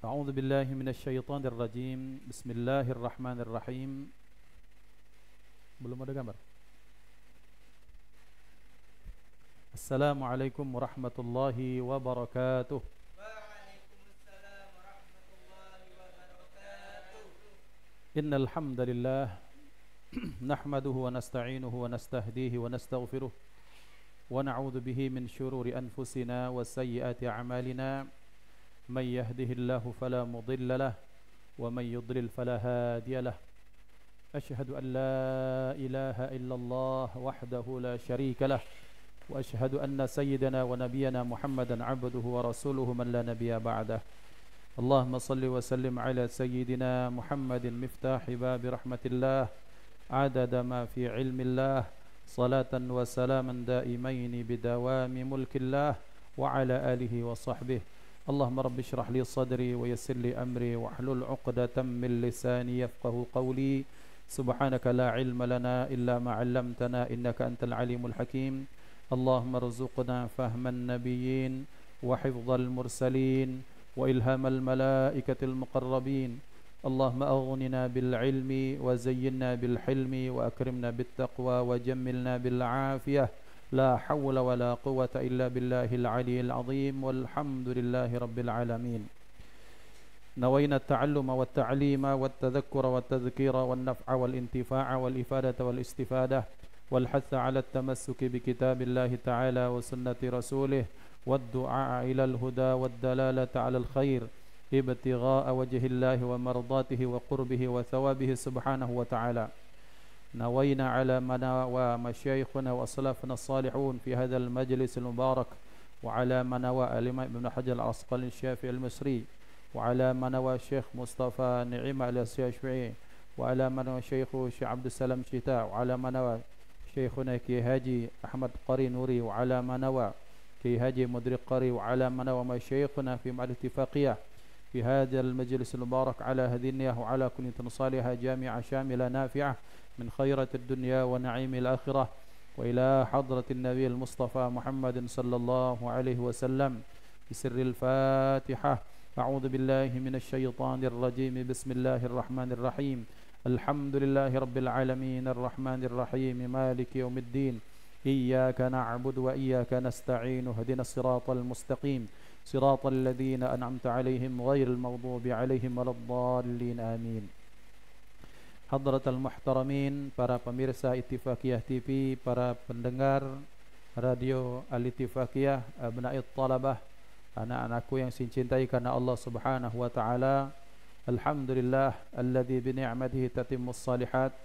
أعوذ بالله من الشيطان الرجيم. بسم الله الرحمن الرحيم. Belum ada gambar. Assalamualaikum warahmatullahi wabarakatuh. Waalaikumsalam warahmatullahi wabarakatuh. Innal hamdalillah nahmaduhu wa nasta'inuhu wa nastahdihi wa nastaghfiruh wa na'udzu bihi min shururi anfusina wa sayyiati a'malina. من يهده الله فلا مضل له ومن يضلل فلا هادي له أشهد أن لا إله إلا الله وحده لا شريك له وأشهد أن سيدنا ونبينا محمدا عبده ورسوله من لا نبي بعده اللهم صل وسلم على سيدنا محمد مفتاح باب رحمة الله عدد ما في علم الله صلاة وسلاما دائمين بدوام ملك الله وعلى آله وصحبه اللهم رب اشرح لي صدري ويسر لي أمري واحلل عقدة من لساني يفقه قولي سبحانك لا علم لنا إلا ما علمتنا إنك أنت العليم الحكيم اللهم ارزقنا فهم النبيين وحفظ المرسلين وإلهام الملائكة المقربين اللهم أغننا بالعلم وزينا بالحلم وأكرمنا بالتقوى وجملنا بالعافية لا حول ولا قوة إلا بالله العلي العظيم والحمد لله رب العالمين نوينا التعلم والتعليم والتذكر والتذكير والنفع والانتفاع والإفادة والاستفادة والحث على التمسك بكتاب الله تعالى وسنة رسوله والدعاء إلى الهدى والدلالة على الخير ابتغاء وجه الله ومرضاته وقربه وثوابه سبحانه وتعالى نوينا على منوى مشايخنا وأسلافنا الصالحون في هذا المجلس المبارك وعلى منوى الإمام ابن حجر العسقلاني الشافعي المصري وعلى منوى الشيخ مصطفى نعيم الشافعي وعلى منوى الشيخ عبد السلام شتاء وعلى منوى شيخنا كي هاجي أحمد قري نوري وعلى منوى كي هاجي مدرك قري وعلى منوى مشايخنا في مع الاتفاقية في هذا المجلس المبارك على هذه النية وعلى كل صالحة جامعة شاملة نافعة من خيرة الدنيا ونعيم الآخرة وإلى حضرة النبي المصطفى محمد صلى الله عليه وسلم بسر الفاتحة أعوذ بالله من الشيطان الرجيم بسم الله الرحمن الرحيم الحمد لله رب العالمين الرحمن الرحيم مالك يوم الدين إياك نعبد وإياك نستعين اهدنا الصراط المستقيم صراط الذين أنعمت عليهم غير المغضوب عليهم ولا الضالين آمين. Hadratal muhtaramin, para pemirsa Ittifaqiyah TV, para pendengar radio Al-Ittifaqiyah, abna'it talabah, anak-anakku yang saya cintai karena Allah Subhanahu wa taala. Alhamdulillah alladzi bi ni'matihi tatimmus shalihat,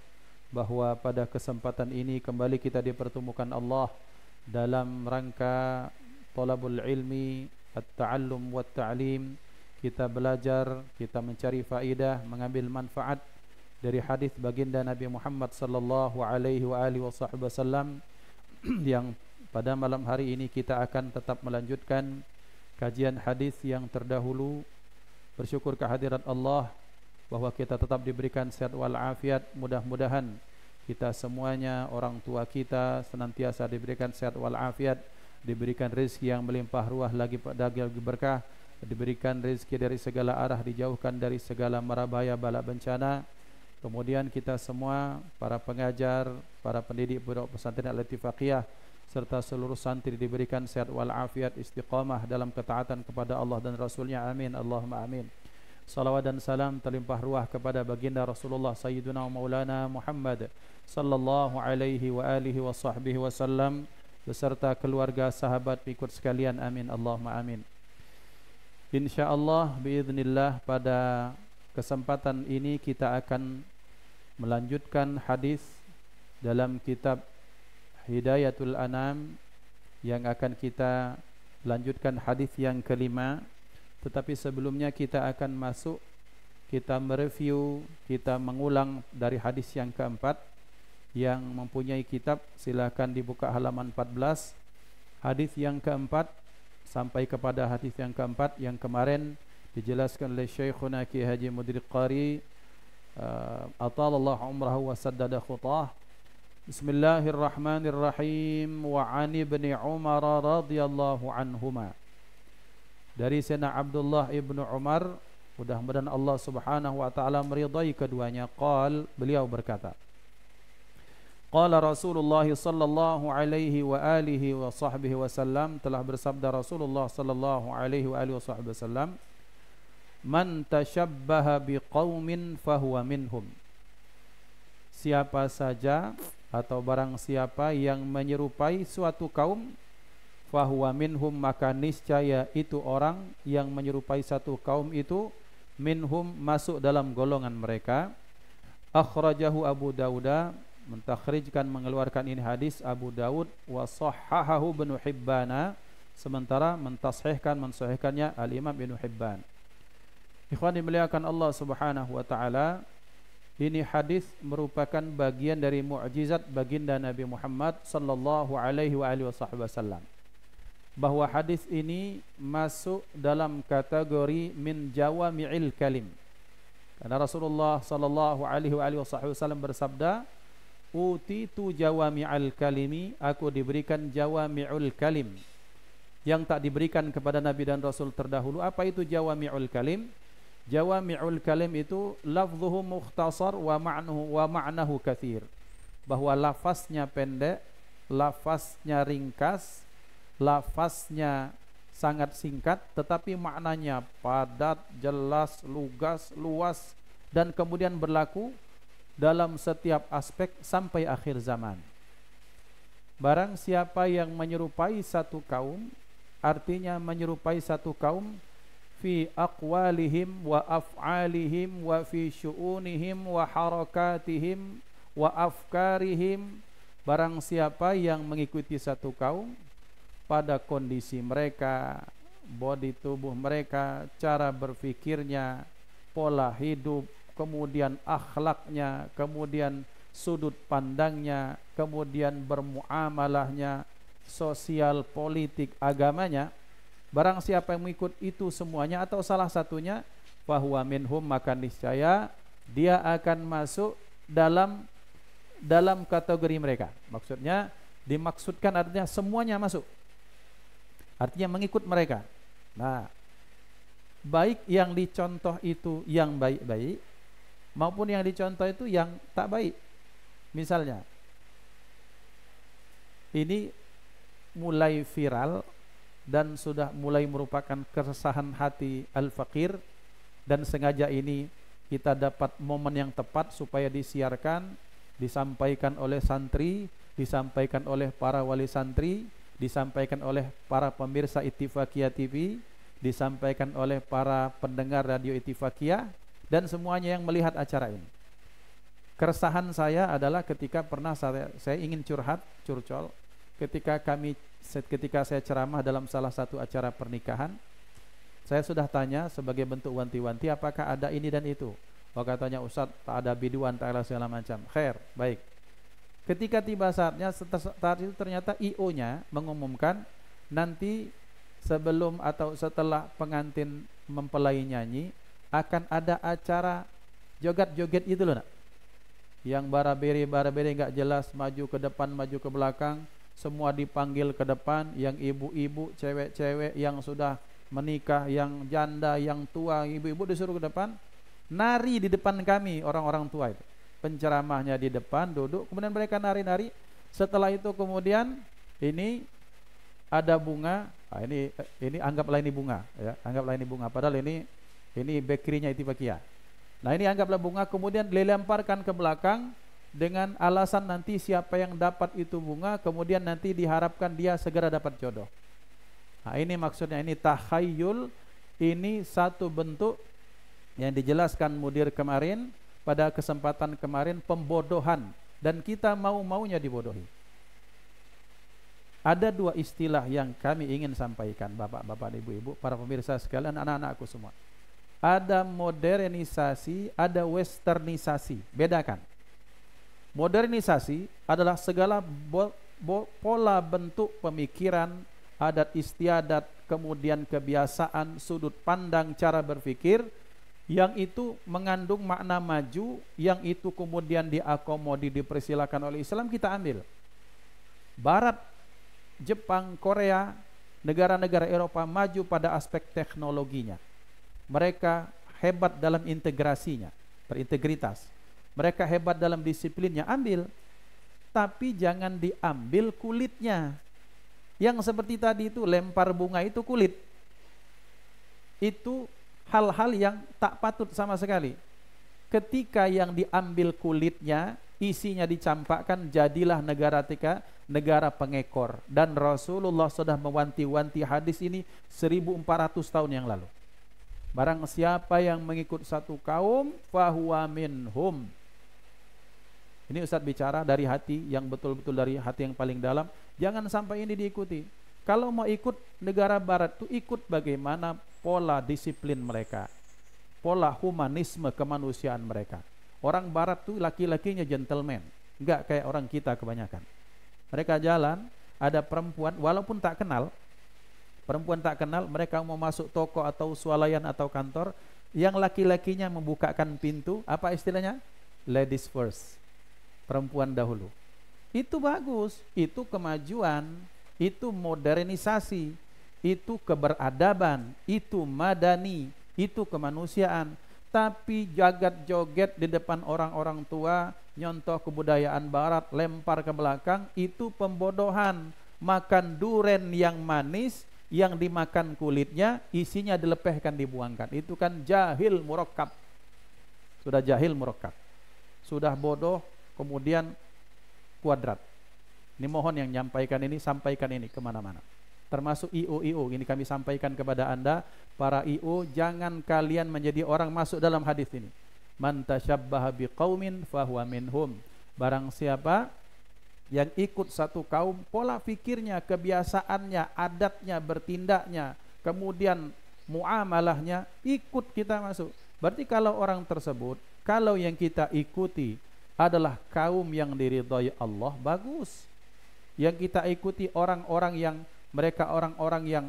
bahwa pada kesempatan ini kembali kita dipertemukan Allah dalam rangka talabul ilmi, at-ta'allum wat ta'lim. Kita belajar, kita mencari faidah, mengambil manfaat dari hadis baginda Nabi Muhammad sallallahu alaihi wa alihi wasallam yang pada malam hari ini kita akan tetap melanjutkan kajian hadis yang terdahulu. Bersyukur kehadirat Allah bahwa kita tetap diberikan sehat wal afiat. Mudah-mudahan kita semuanya, orang tua kita senantiasa diberikan sehat wal afiat, diberikan rezeki yang melimpah ruah lagi berkah, diberikan rezeki dari segala arah, dijauhkan dari segala mara bahaya bala bencana. Kemudian kita semua, para pengajar, para pendidik pondok pesantren Al-Ittifaqiyah serta seluruh santri diberikan sehat wal afiat, istiqamah dalam ketaatan kepada Allah dan Rasulnya. Amin Allahumma amin. Salawat dan salam terlimpah ruah kepada baginda Rasulullah Sayyiduna Maulana Muhammad sallallahu alaihi wa alihi wa sahbihi wasallam beserta keluarga, sahabat, pengikut sekalian. Amin Allahumma amin. InsyaAllah biiznillah pada kesempatan ini kita akan melanjutkan hadis dalam kitab Hidayatul Anam yang akan kita lanjutkan hadis yang kelima. Tetapi sebelumnya kita akan masuk, kita mereview, kita mengulang dari hadis yang keempat. Yang mempunyai kitab silakan dibuka halaman 14. Hadis yang keempat sampai kepada hadis yang keempat yang kemarin dijelaskan oleh Syekhuna Ki Haji Mudrik Qari atalallahu umrahu wa saddada khutah. Bismillahirrahmanirrahim. Wa 'an ibni Umar radhiyallahu anhuma, dari Sayyidina Abdullah ibnu Umar Mudah-mudahan Allah Subhanahu wa taala meridai keduanya. Beliau berkata, qala Rasulullah sallallahu alaihi wa alihi wa sahbihi wasallam, telah bersabda Rasulullah sallallahu alaihi wa alihi wasallam, man tashabbaha biqaumin fahuwa minhum. Siapa saja atau barang siapa yang menyerupai suatu kaum, fahuwa minhum, maka niscaya itu orang yang menyerupai satu kaum itu minhum, masuk dalam golongan mereka. Akhrajahu Abu Dawud, mentakhrijkan, mengeluarkan ini hadis Abu Dawud, wa sahhahahu Ibnu Hibban, sementara mentashihkan, mensahihkannya Al-Imam Ibnu Hibban. Ikhwan dimuliakan Allah Subhanahu wa taala, ini hadis merupakan bagian dari mukjizat baginda Nabi Muhammad sallallahu alaihi wa alihi wasallam, bahwa hadis ini masuk dalam kategori min jawami'il kalim. Karena Rasulullah sallallahu alaihi wa alihi wasallam bersabda, utitu jawami'al kalimi, aku diberikan jawami'ul kalim, yang tak diberikan kepada Nabi dan Rasul terdahulu. Apa itu jawami'ul kalim? Jawami'ul kalim itu lafzuhu mukhtasar wa ma'nahu katsir, bahwa lafaznya pendek, lafaznya ringkas, lafaznya sangat singkat, tetapi maknanya padat, jelas, lugas, luas, dan kemudian berlaku dalam setiap aspek sampai akhir zaman. Barang siapa yang menyerupai satu kaum, artinya menyerupai satu kaum fi aqwalihim wa af'alihim wa fi syu'unihim wa harakatihim wa afkarihim, barang siapa yang mengikuti satu kaum pada kondisi mereka, body tubuh mereka, cara berfikirnya, pola hidup, kemudian akhlaknya, kemudian sudut pandangnya, kemudian bermuamalahnya, sosial, politik, agamanya, barang siapa yang mengikut itu semuanya atau salah satunya, fahuwa minhum, maka niscaya dia akan masuk dalam kategori mereka. Maksudnya, dimaksudkan artinya semuanya masuk, artinya mengikut mereka. Nah, baik yang dicontoh itu yang baik-baik, maupun yang dicontoh itu yang tak baik. Misalnya, ini mulai viral dan sudah mulai merupakan keresahan hati al-faqir, dan sengaja ini kita dapat momen yang tepat supaya disiarkan, disampaikan oleh santri, disampaikan oleh para wali santri, disampaikan oleh para pemirsa Ittifaqiyah TV, disampaikan oleh para pendengar radio Ittifaqiyah, dan semuanya yang melihat acara ini. Keresahan saya adalah ketika pernah saya ingin curcol, ketika saya ceramah dalam salah satu acara pernikahan, saya sudah tanya sebagai bentuk wanti-wanti, apakah ada ini dan itu. Katanya, Ustaz, tak ada biduan, tak ada segala macam. Khair, baik. Ketika tiba saatnya, saat itu ternyata IO-nya mengumumkan nanti sebelum atau setelah pengantin mempelai nyanyi akan ada acara joget-joget itu loh nak, yang barabere nggak jelas, maju ke depan, maju ke belakang, semua dipanggil ke depan, yang ibu-ibu, cewek-cewek yang sudah menikah, yang janda, yang tua, ibu-ibu disuruh ke depan, nari di depan kami, orang-orang tua itu. Penceramahnya di depan duduk, kemudian mereka nari-nari. Setelah itu kemudian ini ada bunga. Nah, ini anggaplah ini bunga, ya, anggaplah ini bunga. Padahal ini bakerynya Ittifaqiyah. Nah, ini anggaplah bunga, kemudian dilemparkan ke belakang dengan alasan nanti siapa yang dapat itu bunga, kemudian nanti diharapkan dia segera dapat jodoh. Nah, ini maksudnya, ini takhayul, ini satu bentuk yang dijelaskan mudir kemarin, pada kesempatan kemarin, pembodohan, dan kita mau-maunya dibodohi. Ada dua istilah yang kami ingin sampaikan, bapak-bapak, ibu-ibu, para pemirsa sekalian, anak-anakku semua. Ada modernisasi, ada westernisasi. Bedakan. Modernisasi adalah segala pola bentuk pemikiran, adat istiadat, kemudian kebiasaan, sudut pandang, cara berpikir, yang itu mengandung makna maju, yang itu kemudian diakomodir, dipersilakan oleh Islam, kita ambil. Barat, Jepang, Korea, negara-negara Eropa maju pada aspek teknologinya. Mereka hebat dalam integrasinya, berintegritas. Mereka hebat dalam disiplinnya, ambil. Tapi jangan diambil kulitnya. Yang seperti tadi itu, lempar bunga itu kulit. Itu hal-hal yang tak patut sama sekali. Ketika yang diambil kulitnya, isinya dicampakkan, jadilah negara negara pengekor. Dan Rasulullah sudah mewanti-wanti hadis ini 1400 tahun yang lalu. Barang siapa yang mengikut satu kaum, fahuwa minhum. Ini Ustadz bicara dari hati, yang betul-betul dari hati yang paling dalam. Jangan sampai ini diikuti. Kalau mau ikut negara barat tuh ikut bagaimana pola disiplin mereka, pola humanisme kemanusiaan mereka. Orang barat tuh laki-lakinya gentleman, enggak kayak orang kita kebanyakan. Mereka jalan, ada perempuan walaupun tak kenal, mereka mau masuk toko atau swalayan atau kantor, yang laki-lakinya membukakan pintu, apa istilahnya? Ladies first. Perempuan dahulu. Itu bagus, itu kemajuan, itu modernisasi, itu keberadaban, itu madani, itu kemanusiaan. Tapi jagat joget di depan orang-orang tua, nyontoh kebudayaan barat, lempar ke belakang, itu pembodohan. Makan duren yang manis, yang dimakan kulitnya, isinya dilepehkan, dibuangkan. Itu kan jahil murakkab. Sudah jahil murakkab. Sudah bodoh, kemudian kuadrat. Ini mohon yang menyampaikan ini, sampaikan ini kemana-mana. Termasuk IO, ini kami sampaikan kepada Anda, para IO, jangan kalian menjadi orang masuk dalam hadis ini. Man tasyabbaha biqaumin fahuwa minhum. Barang siapa yang ikut satu kaum, pola fikirnya, kebiasaannya, adatnya, bertindaknya, kemudian muamalahnya, ikut kita masuk. Berarti kalau orang tersebut, kalau yang kita ikuti adalah kaum yang diridhai Allah, bagus. Yang kita ikuti orang-orang yang mereka orang-orang yang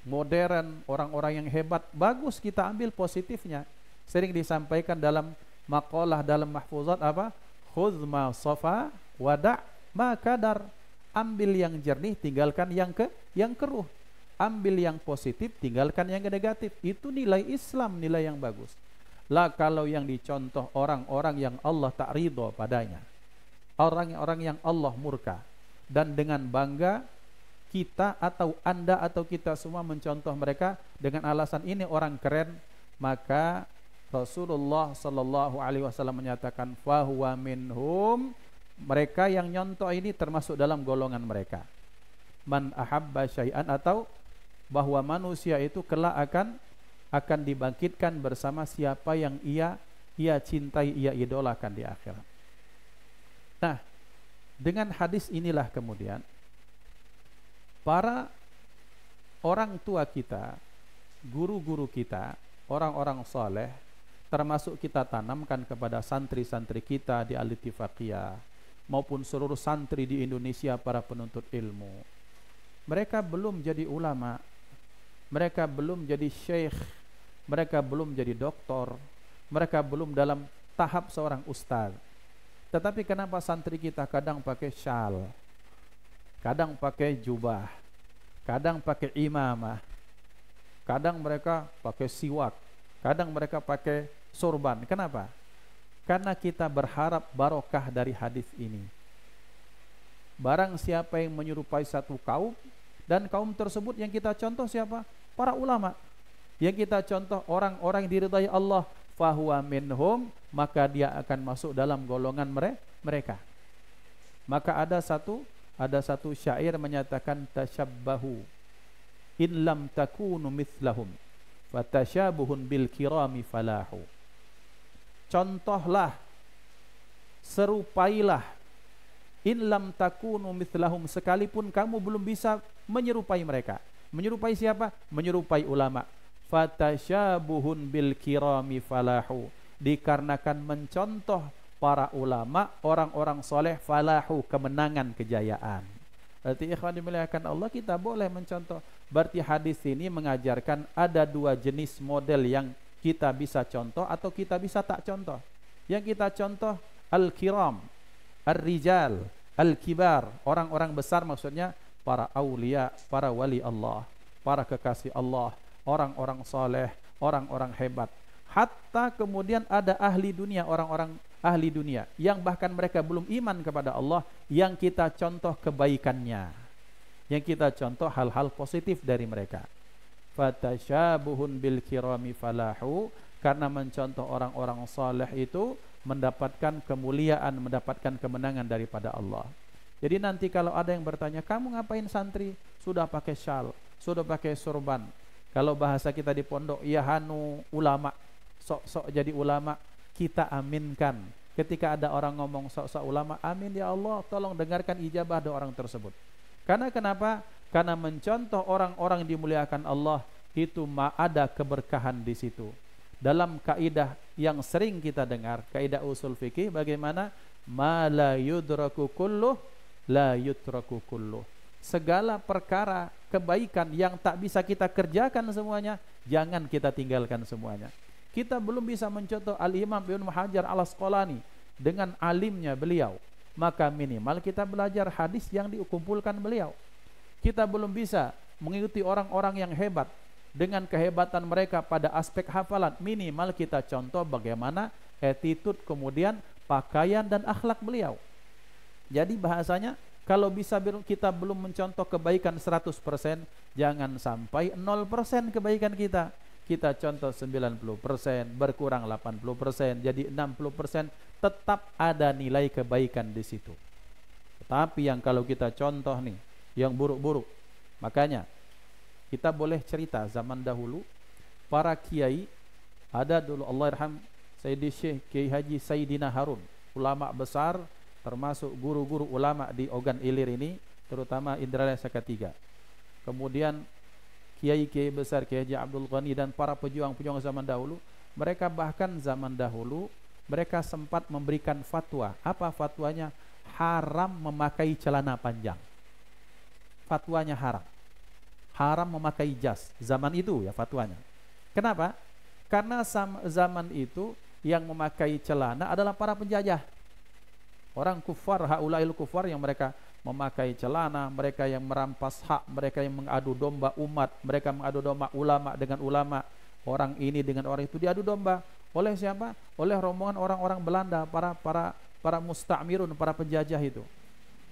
modern, orang-orang yang hebat, bagus, kita ambil positifnya. Sering disampaikan dalam maqalah, dalam mahfuzat apa? Khudz ma safa wada' ma kadar. Ambil yang jernih, tinggalkan yang keruh. Ambil yang positif, tinggalkan yang negatif. Itu nilai Islam, nilai yang bagus. Lah kalau yang dicontoh orang-orang yang Allah tak ridho padanya, orang-orang yang Allah murka, dan dengan bangga kita atau Anda atau kita semua mencontoh mereka dengan alasan ini orang keren, maka Rasulullah sallallahu alaihi wasallam menyatakan fahuwa minhum. Mereka yang nyontoh ini termasuk dalam golongan mereka. Man ahabba syai'an, atau bahwa manusia itu kelak akan dibangkitkan bersama siapa yang ia cintai, ia idolakan di akhirat. Nah, dengan hadis inilah kemudian para orang tua kita, guru-guru kita, orang-orang saleh, termasuk kita tanamkan kepada santri-santri kita di Al-Ittifaqiyah maupun seluruh santri di Indonesia, para penuntut ilmu. Mereka belum jadi ulama, mereka belum jadi syekh, mereka belum jadi doktor, mereka belum dalam tahap seorang ustaz. Tetapi kenapa santri kita kadang pakai syal, kadang pakai jubah, kadang pakai imamah, kadang mereka pakai siwak, kadang mereka pakai sorban. Kenapa? Karena kita berharap barokah dari hadis ini. Barang siapa yang menyerupai satu kaum, dan kaum tersebut yang kita contoh siapa? Para ulama. Yang kita contoh orang-orang yang diridhai Allah, fahuwa minhum, maka dia akan masuk dalam golongan mereka. Maka ada satu syair menyatakan tasyabbahu in lam takunu mithlahum fatasyabuhun bil kirami falahu. Contohlah, serupailah, in lam takunu mithlahum, sekalipun kamu belum bisa menyerupai mereka. Menyerupai siapa? Menyerupai ulama. Fatasyabuhun bil kirami falahu, dikarenakan mencontoh para ulama, orang-orang soleh, falahu, kemenangan, kejayaan. Berarti ikhwan dimuliakan Allah, kita boleh mencontoh. Berarti hadis ini mengajarkan ada dua jenis model yang kita bisa contoh atau kita bisa tak contoh. Yang kita contoh al-kiram, ar-rijal, al-kibar, orang-orang besar, maksudnya para aulia, para wali Allah, para kekasih Allah, orang-orang soleh, orang-orang hebat. Hatta kemudian ada ahli dunia, orang-orang ahli dunia yang bahkan mereka belum iman kepada Allah, yang kita contoh kebaikannya, yang kita contoh hal-hal positif dari mereka. Fatasyabuhun bil kirami falahu, karena mencontoh orang-orang saleh itu mendapatkan kemuliaan, mendapatkan kemenangan daripada Allah. Jadi nanti kalau ada yang bertanya, kamu ngapain santri? Sudah pakai syal, sudah pakai sorban. Kalau bahasa kita di pondok, ya hanu ulama, sok-sok jadi ulama, kita aminkan. Ketika ada orang ngomong sok-sok ulama, amin ya Allah, tolong dengarkan ijabah doa orang tersebut. Karena kenapa? Karena mencontoh orang-orang yang dimuliakan Allah itu ada keberkahan di situ. Dalam kaidah yang sering kita dengar, kaidah usul fikih, bagaimana? Ma la yudraku kulluh la yutraku kulluh. Segala perkara kebaikan yang tak bisa kita kerjakan semuanya, jangan kita tinggalkan semuanya. Kita belum bisa mencontoh Al-Imam Ibnu Hajar Al-Asqalani dengan alimnya beliau, maka minimal kita belajar hadis yang dikumpulkan beliau. Kita belum bisa mengikuti orang-orang yang hebat dengan kehebatan mereka pada aspek hafalan, minimal kita contoh bagaimana attitude, kemudian pakaian dan akhlak beliau. Jadi bahasanya, kalau bisa kita belum mencontoh kebaikan 100%, jangan sampai 0% kebaikan kita. Kita contoh 90%, berkurang 80%, jadi 60%, tetap ada nilai kebaikan di situ. Tetapi yang kalau kita contoh nih, yang buruk-buruk, makanya kita boleh cerita zaman dahulu para kiai, ada dulu Allahyarham Sayyidi Syekh Kiai Haji Sayyidina Harun, ulama besar, termasuk guru-guru ulama di Ogan Ilir ini, terutama Indralaya Ketiga. Kemudian kiai-kiai besar, Kiai Haji Abdul Ghani dan para pejuang-pejuang zaman dahulu, mereka bahkan zaman dahulu mereka sempat memberikan fatwa. Apa fatwanya? Haram memakai celana panjang. Fatwanya haram. Haram memakai jas. Zaman itu ya fatwanya. Kenapa? Karena zaman itu yang memakai celana adalah para penjajah. Orang kufar, haulail kufar, yang mereka memakai celana, mereka yang merampas hak, mereka yang mengadu domba umat, mereka mengadu domba ulama dengan ulama, orang ini dengan orang itu diadu domba. Oleh siapa? Oleh rombongan orang-orang Belanda, para musta'mirun, para penjajah itu.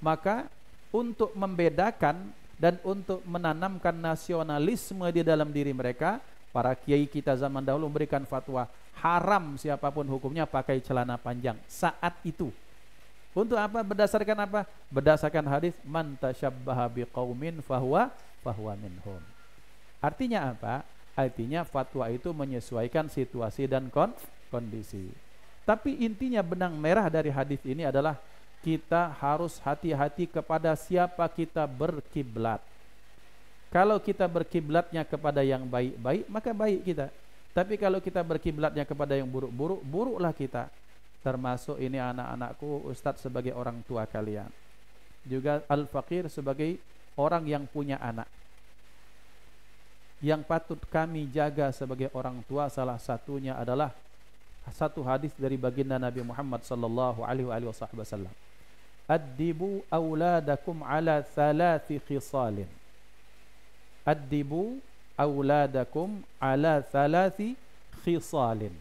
Maka untuk membedakan dan untuk menanamkan nasionalisme di dalam diri mereka, para kiai kita zaman dahulu memberikan fatwa haram siapapun hukumnya pakai celana panjang saat itu. Untuk apa? Berdasarkan apa? Berdasarkan hadis man tasyabbaha biqaumin fahuwa minhum. Artinya apa? Artinya fatwa itu menyesuaikan situasi dan kondisi. Tapi intinya benang merah dari hadis ini adalah kita harus hati-hati kepada siapa kita berkiblat. Kalau kita berkiblatnya kepada yang baik-baik, maka baik kita. Tapi kalau kita berkiblatnya kepada yang buruk-buruk, buruklah kita. Termasuk ini anak-anakku, Ustadz sebagai orang tua kalian, juga Al-Faqir sebagai orang yang punya anak. Yang patut kami jaga sebagai orang tua, salah satunya adalah satu hadis dari baginda Nabi Muhammad sallallahu alaihi wasallam. Addibu auladakum ala thalathi khisalin. Addibu auladakum ala thalathi khisalin.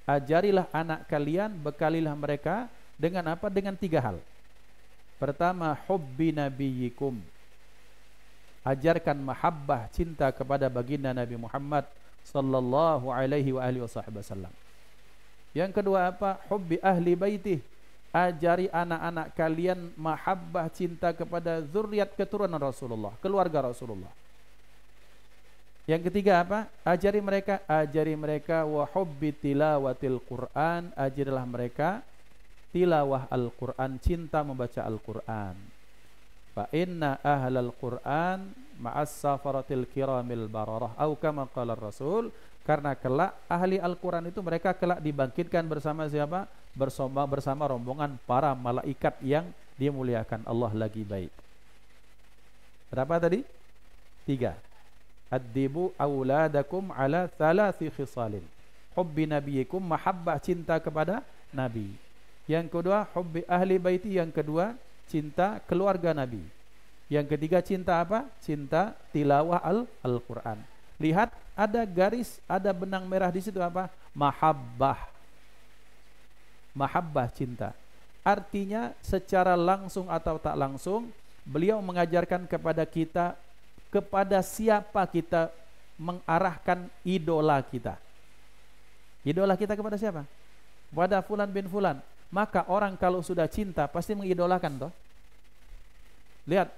Ajarilah anak kalian, bekalilah mereka dengan apa? Dengan 3 hal. Pertama, hubbi nabiyikum. Ajarkan mahabbah, cinta kepada baginda Nabi Muhammad sallallahu alaihi wasallam. Yang kedua apa? Hubbi ahli baitih. Ajari anak-anak kalian mahabbah, cinta kepada zuriat keturunan Rasulullah, keluarga Rasulullah. Yang ketiga apa? Ajari mereka wa hubbi tilawatil Quran, ajarilah mereka tilawah Al-Quran, cinta membaca Al-Quran. Fa inna ahlal Quran ma'as safaratil kiramil bararah, atau kama qala Rasul, karena kelak ahli Al-Quran itu mereka kelak dibangkitkan bersama siapa? Bersama rombongan para malaikat yang dimuliakan Allah lagi baik. Berapa tadi? 3. Addibu auladakum ala thalathi khisalin. Hubbi nabiyikum, mahabbah, cinta kepada Nabi. Yang kedua, hubbi ahli baiti. Yang kedua, cinta keluarga Nabi. Yang ketiga, cinta apa? Cinta tilawah Al-Quran. Lihat, ada garis, ada benang merah di situ apa? mahabbah. Mahabbah, cinta. Artinya secara langsung atau tak langsung beliau mengajarkan kepada kita kepada siapa kita mengarahkan idola kita. Idola kita kepada siapa? Kepada fulan bin fulan. Maka orang kalau sudah cinta pasti mengidolakan toh. Lihat,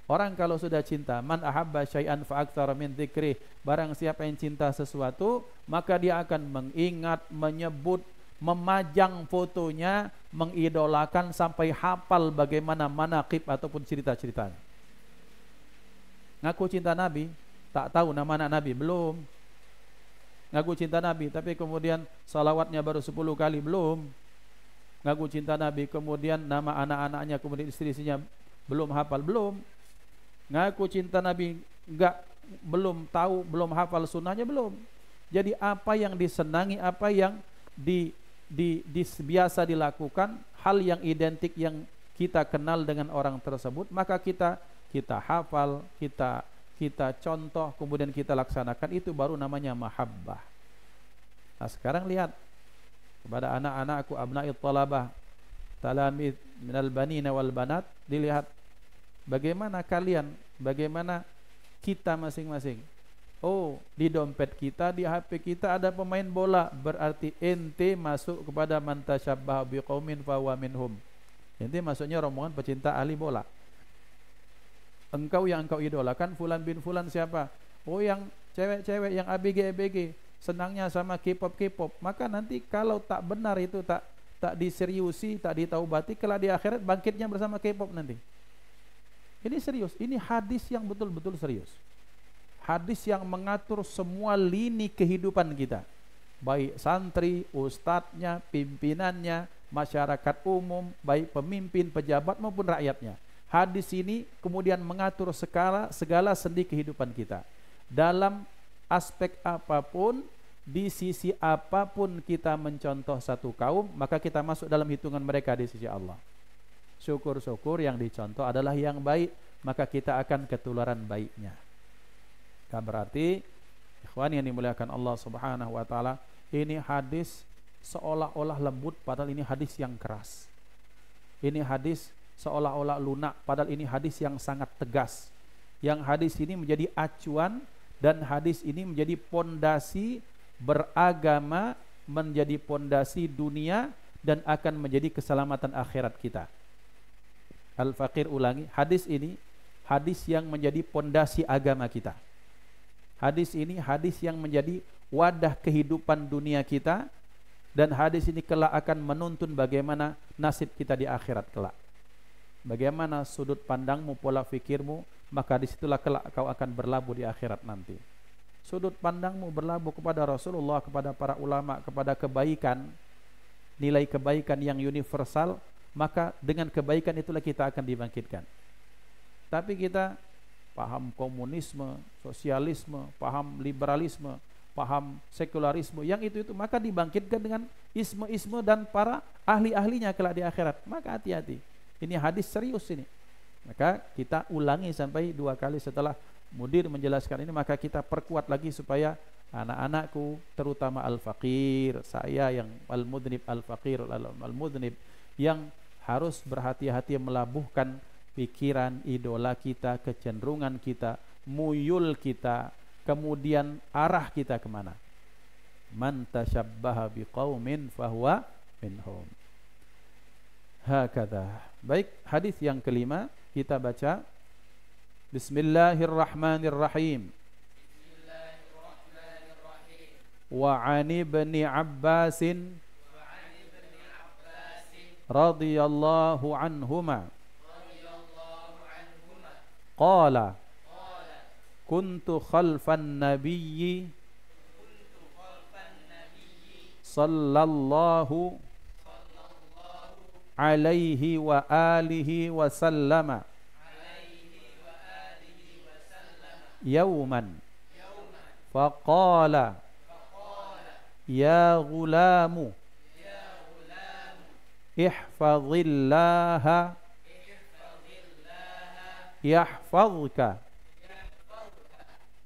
orang kalau sudah cinta, man ahabba syai'an fa aktsara min dzikri, barang siapa yang cinta sesuatu, maka dia akan mengingat, menyebut, memajang fotonya, mengidolakan sampai hafal bagaimana manaqib ataupun cerita-ceritanya. Ngaku cinta Nabi, tak tahu nama anak Nabi, belum. Ngaku cinta Nabi, tapi kemudian salawatnya baru 10 kali, belum. Ngaku cinta Nabi, kemudian nama anak-anaknya, kemudian istri-istrinya belum hafal, belum. Ngaku cinta Nabi, belum tahu, belum hafal sunnahnya, belum. Jadi apa yang disenangi, apa yang biasa dilakukan, hal yang identik yang kita kenal dengan orang tersebut, maka kita hafal, kita contoh, kemudian kita laksanakan, itu baru namanya mahabbah. Nah sekarang lihat kepada anak-anakku, abna'it talabah, talamid minal banina wal banat, dilihat bagaimana kalian, bagaimana kita masing-masing. Oh, di dompet kita, di HP kita ada pemain bola, berarti ente masuk kepada man tasyabbaha biqaumin fahuwa minhum. Ente masuknya rombongan pecinta ahli bola. Engkau yang engkau idolakan fulan bin fulan siapa? Oh, yang cewek-cewek, yang ABG, senangnya sama K-pop. Maka nanti kalau tak benar itu, tak diseriusi, tak ditaubati, kelak di akhirat bangkitnya bersama K-pop nanti. Ini serius, ini hadis yang betul-betul serius. Hadis yang mengatur semua lini kehidupan kita, baik santri, ustadznya, pimpinannya, masyarakat umum, baik pemimpin, pejabat maupun rakyatnya. Hadis ini kemudian mengatur segala sendi kehidupan kita. Dalam aspek apapun, di sisi apapun kita mencontoh satu kaum, maka kita masuk dalam hitungan mereka di sisi Allah. Syukur-syukur yang dicontoh adalah yang baik, maka kita akan ketularan baiknya. Berarti ikhwan yang dimuliakan Allah Subhanahu wa taala, ini hadis seolah-olah lembut padahal ini hadis yang keras. Ini hadis seolah-olah lunak padahal ini hadis yang sangat tegas. Yang hadis ini menjadi acuan dan hadis ini menjadi pondasi beragama, menjadi pondasi dunia dan akan menjadi keselamatan akhirat kita. Al-Faqir ulangi, hadis ini hadis yang menjadi pondasi agama kita. Hadis ini hadis yang menjadi wadah kehidupan dunia kita, dan hadis ini kelak akan menuntun bagaimana nasib kita di akhirat kelak. Bagaimana sudut pandangmu, pola fikirmu, maka disitulah kelak kau akan berlabuh di akhirat nanti. Sudut pandangmu berlabuh kepada Rasulullah, kepada para ulama, kepada kebaikan, nilai kebaikan yang universal, maka dengan kebaikan itulah kita akan dibangkitkan. Tapi kita paham komunisme, sosialisme, paham liberalisme, paham sekularisme, yang itu maka dibangkitkan dengan isme-isme dan para ahli-ahlinya kelak di akhirat. Maka hati-hati, ini hadis serius ini. Maka kita ulangi sampai 2 kali setelah mudir menjelaskan ini, maka kita perkuat lagi supaya anak-anakku, terutama al-faqir, saya yang al-mudnib, al-faqir, al-mudnib, yang harus berhati-hati melabuhkan pikiran, idola kita, kecenderungan kita, muyul kita, kemudian arah kita kemana. Man tasyabbaha biqaumin fahuwa minhum. Hakadha. Baik, hadis yang kelima kita baca. Bismillahirrahmanirrahim. Wa 'an ibni Abbasin radhiyallahu anhuma qala kuntu khalfan nabiyyi sallallahu alaihi wa alihi wa sallama yawman faqala ya ghulamu ihfazillaha yahfazka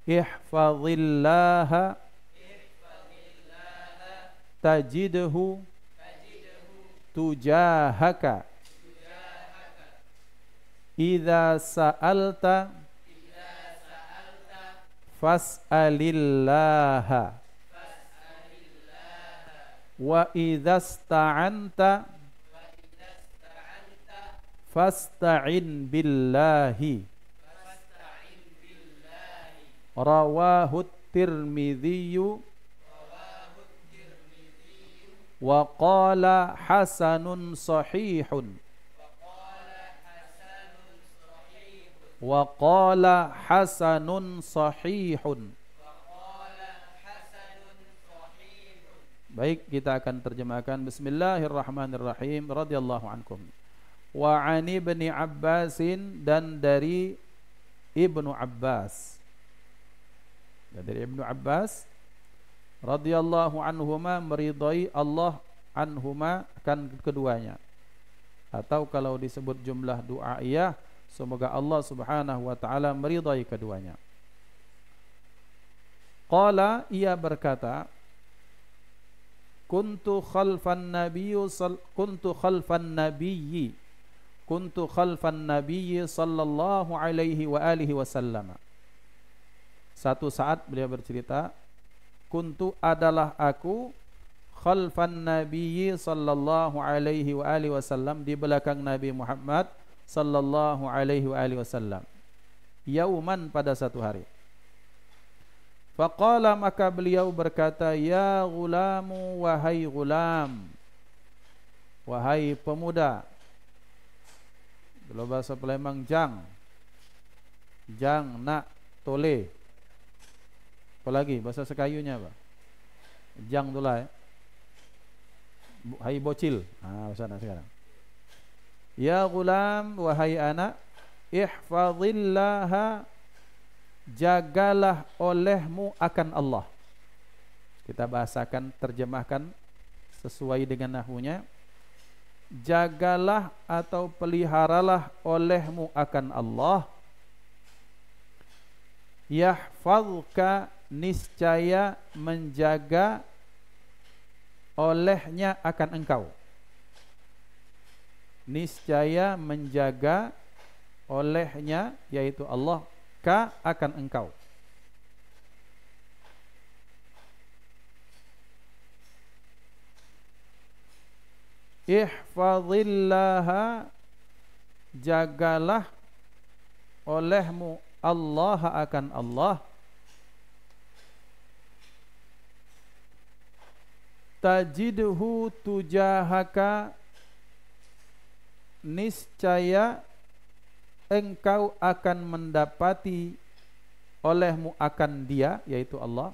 ihfazillaha tajidhu tujahaka idza sa'alta fas'alillaha wa idza sta'anta fasta'in billahi. Rawahu Tirmidzi wa qala hasanun sahihun. Wa qala hasanun sahihun. Baik, kita akan terjemahkan. Bismillahirrahmanirrahim. Radhiyallahu ankum. Wa ani ibni Abbasin, dan dari Ibnu Abbas. Dan dari Ibnu Abbas radhiyallahu anhuma, meridai Allah anhuma, kan keduanya. Atau kalau disebut jumlah du'aiyah, semoga Allah subhanahu wa ta'ala meridai keduanya. Qala, ia berkata, kuntu khalfan nabiyyi sallallahu alaihi wa alihi wasallam. Satu saat beliau bercerita, kuntu adalah aku khalfan nabiyyi sallallahu alaihi wa alihi wasallam, di belakang Nabi Muhammad sallallahu alaihi wa alihi wasallam. Yauman, pada satu hari. Faqala, maka beliau berkata, ya gulamu, wahai gulam, wahai pemuda. Kalau bahasa Palembang, jang, nak, tole. Apalagi bahasa Sekayunya apa? Jang tulah ya. Hai bocil. Bahasa anak sekarang. Ya gulam, wahai anak, ihfazillaha, jagalah olehmu akan Allah. Kita bahasakan, terjemahkan sesuai dengan nahwunya. Jagalah atau peliharalah olehmu akan Allah. Yahfazka, niscaya menjaga olehnya akan engkau. Niscaya menjaga olehnya, yaitu Allah, ka, akan engkau. Ihfazillaha, jagalah olehmu Allah akan Allah. Tajidhu tujahaka, niscaya engkau akan mendapati olehmu akan dia, yaitu Allah.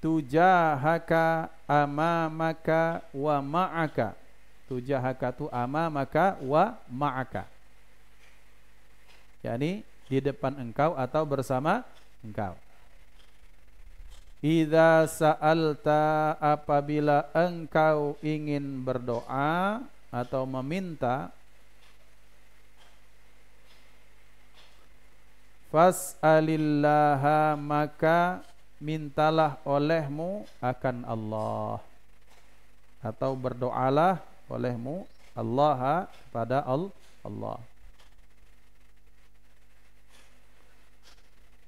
Tujahaka amamaka wa ma'aka. Tujahaka tu amamaka wa ma'aka, yakni di depan engkau atau bersama engkau. Idza sa'alta, apabila engkau ingin berdoa atau meminta, fas'alillaha, maka mintalah olehmu akan Allah, atau berdoalah olehmu Allah pada Allah.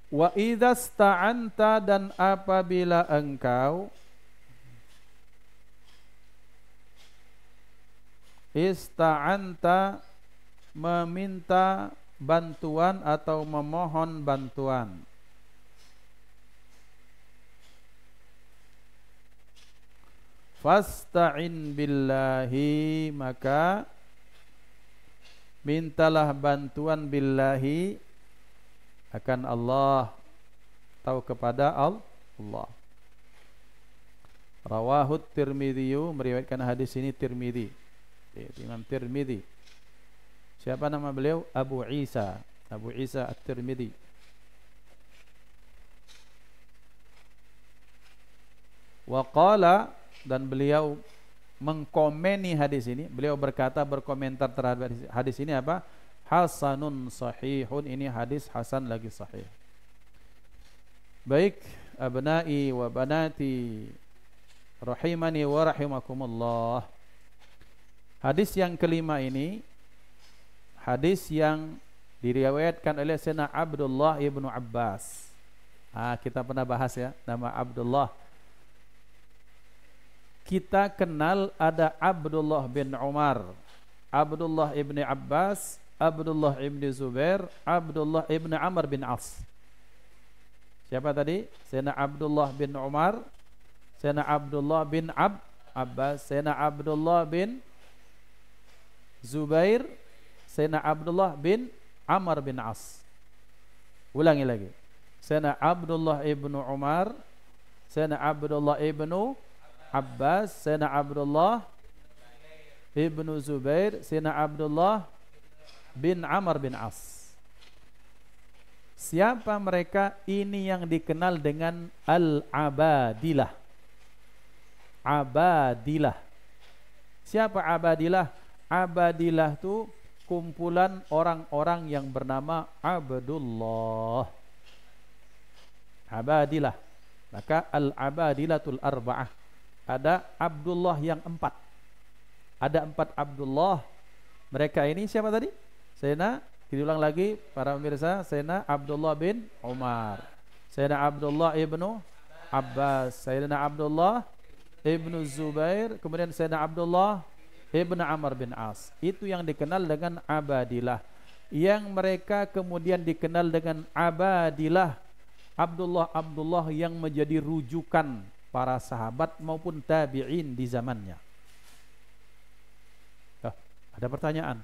Wa idza sta'anta, dan apabila engkau ista'anta, meminta bantuan atau memohon bantuan. Fasta'in billahi, maka mintalah bantuan billahi akan Allah, atau kepada Allah. Rawahu Tirmidzi, meriwayatkan hadis ini Tirmidzi, Imam Tirmidzi. Siapa nama beliau? Abu Isa At-Tirmidzi. Wa qala, dan beliau mengkomeni hadis ini. Beliau berkata, berkomentar terhadap hadis ini apa? Hasanun sahihun, ini hadis hasan lagi sahih. Baik, abna'i wa banati rahimani wa rahimakumullah. Hadis yang kelima ini hadis yang diriwayatkan oleh Sayyidina Abdullah ibnu Abbas. Kita pernah bahas ya nama Abdullah. Kita kenal ada Abdullah bin Umar, Abdullah ibni Abbas, Abdullah ibni Zubair, Abdullah ibni Amr bin As. Siapa tadi? Sayyidina Abdullah bin Umar, Sayyidina Abdullah bin Abbas, Sayyidina Abdullah bin Zubair, Sayyidina Abdullah bin Amr bin As. Ulangi lagi. Sayyidina Abdullah ibnu Umar, Sayyidina Abdullah ibnu Abbas, Sayyidina Abdullah ibnu Zubair, Sayyidina Abdullah bin Amr bin As. Siapa mereka? Ini yang dikenal dengan Al-Abadilah. Abadilah. Siapa Abadilah? Abadilah itu kumpulan orang-orang yang bernama Abdullah. Abadilah. Maka Al-Abadilatul Arba'ah. Ada Abdullah yang 4. Ada 4 Abdullah. Mereka ini siapa tadi? Sayyidina, kita ulang lagi para pemirsa, Sayyidina Abdullah bin Umar, Sayyidina Abdullah ibnu Abbas, Sayyidina Abdullah ibnu Zubair, kemudian Sayyidina Abdullah ibnu Amr bin As. Itu yang dikenal dengan Abadilah. Yang mereka kemudian dikenal dengan Abadilah, Abdullah yang menjadi rujukan para sahabat maupun tabi'in di zamannya. Ada pertanyaan.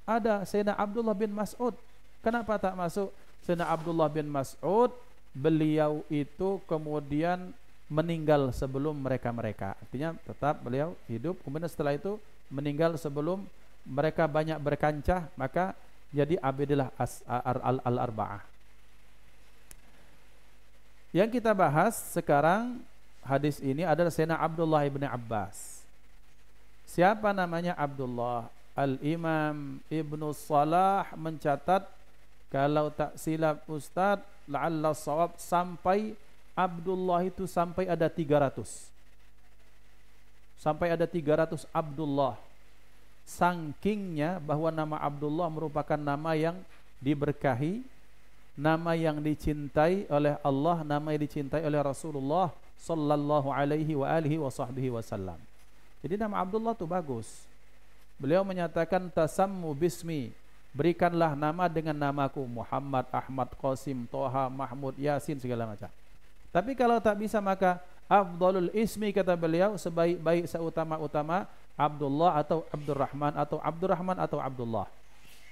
Ada Sayyidina Abdullah bin Mas'ud. Kenapa tak masuk? Sayyidina Abdullah bin Mas'ud, beliau itu kemudian meninggal sebelum mereka-mereka. Artinya tetap beliau hidup, kemudian setelah itu meninggal sebelum mereka banyak berkancah, maka jadi Abadilah al-Arba'ah. Yang kita bahas sekarang hadis ini adalah Sayyidina Abdullah ibn Abbas. Siapa namanya Abdullah? Al-Imam Ibnu Salah mencatat, kalau tak silap Ustaz, la'alla shawab, sampai Abdullah itu sampai ada 300. Sampai ada 300 Abdullah. Sangkingnya bahwa nama Abdullah merupakan nama yang diberkahi, nama yang dicintai oleh Allah, nama yang dicintai oleh Rasulullah sallallahu alaihi wa alihi wa sahbihi wasallam. Jadi nama Abdullah itu bagus. Beliau menyatakan tasammu bismi, berikanlah nama dengan namaku, Muhammad, Ahmad, Qasim, Toha, Mahmud, Yasin, segala macam. Tapi kalau tak bisa maka afdalul ismi, kata beliau, sebaik-baik seutama-utama Abdullah atau Abdurrahman atau Abdurrahman atau Abdullah.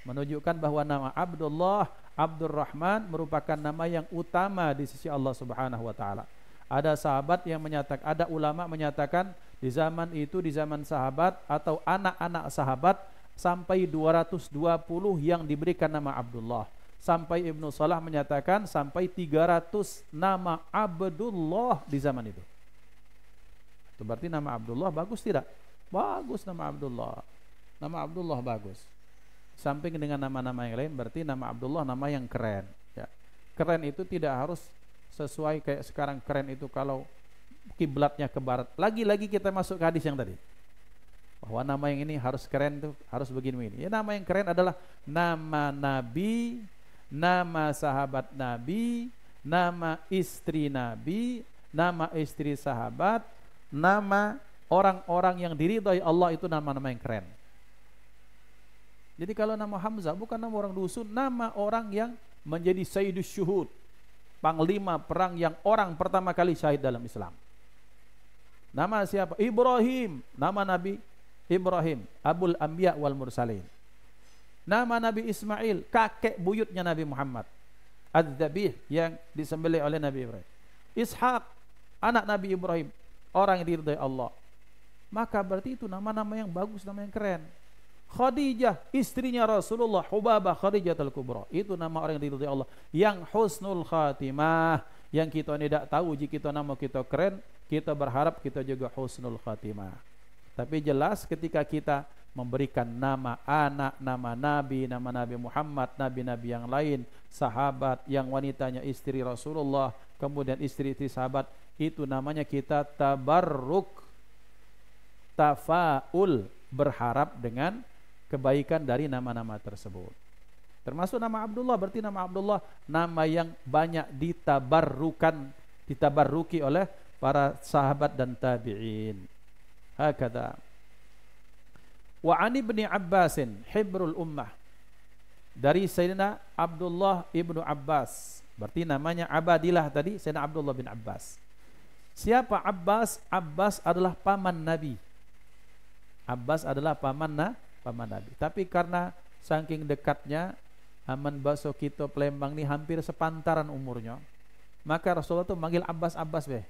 Menunjukkan bahwa nama Abdullah, Abdurrahman merupakan nama yang utama di sisi Allah Subhanahu wa taala. Ada sahabat yang menyatakan, ada ulama menyatakan di zaman itu, di zaman sahabat atau anak-anak sahabat, sampai 220 yang diberikan nama Abdullah. Sampai Ibnu Salah menyatakan sampai 300 nama Abdullah di zaman itu. Itu berarti nama Abdullah bagus tidak? Bagus nama Abdullah. Nama Abdullah bagus. Samping dengan nama-nama yang lain, berarti nama Abdullah nama yang keren. Ya. Keren itu tidak harus sesuai kayak sekarang keren itu kalau kiblatnya ke barat. Lagi-lagi kita masuk ke hadis yang tadi, bahwa nama yang ini harus keren tuh, harus begini. Ya, nama yang keren adalah nama Nabi, nama sahabat Nabi, nama istri Nabi, nama istri sahabat, nama orang-orang yang diridhai Allah, itu nama-nama yang keren. Jadi kalau nama Hamzah bukan nama orang dusun, nama orang yang menjadi sayyidus syuhud, panglima perang yang orang pertama kali syahid dalam Islam. Nama siapa? Ibrahim, nama Nabi Ibrahim, Abul Anbiya wal Mursalin. Nama Nabi Ismail, kakek buyutnya Nabi Muhammad, Az-Zabih, yang disembelih oleh Nabi Ibrahim. Ishaq, anak Nabi Ibrahim, orang yang diridhai Allah. Maka berarti itu nama-nama yang bagus, nama yang keren. Khadijah, istrinya Rasulullah, Hubabah Khadijatul Kubra, itu nama orang yang diridhai Allah, yang husnul khatimah, yang kita tidak tahu jika kita nama kita keren, kita berharap kita juga husnul khatimah. Tapi jelas ketika kita memberikan nama anak, nama Nabi Muhammad, nabi-nabi yang lain, sahabat yang wanitanya istri Rasulullah, kemudian istri-istri sahabat, itu namanya kita tabarruk, tafaul, berharap dengan kebaikan dari nama-nama tersebut. Termasuk nama Abdullah, berarti nama Abdullah nama yang banyak ditabarruki oleh para sahabat dan tabi'in. Hakadha. Wa 'ani ibni Abbasin hibrul ummah. Dari Sayyidina Abdullah ibnu Abbas, berarti namanya Abadillah tadi, Sayyidina Abdullah bin Abbas. Siapa Abbas? Abbas adalah paman Nabi. Abbas adalah paman Nabi. Tapi karena saking dekatnya, Aman Baso Kito Palembang ini hampir sepantaran umurnya, maka Rasulullah tuh manggil Abbas be.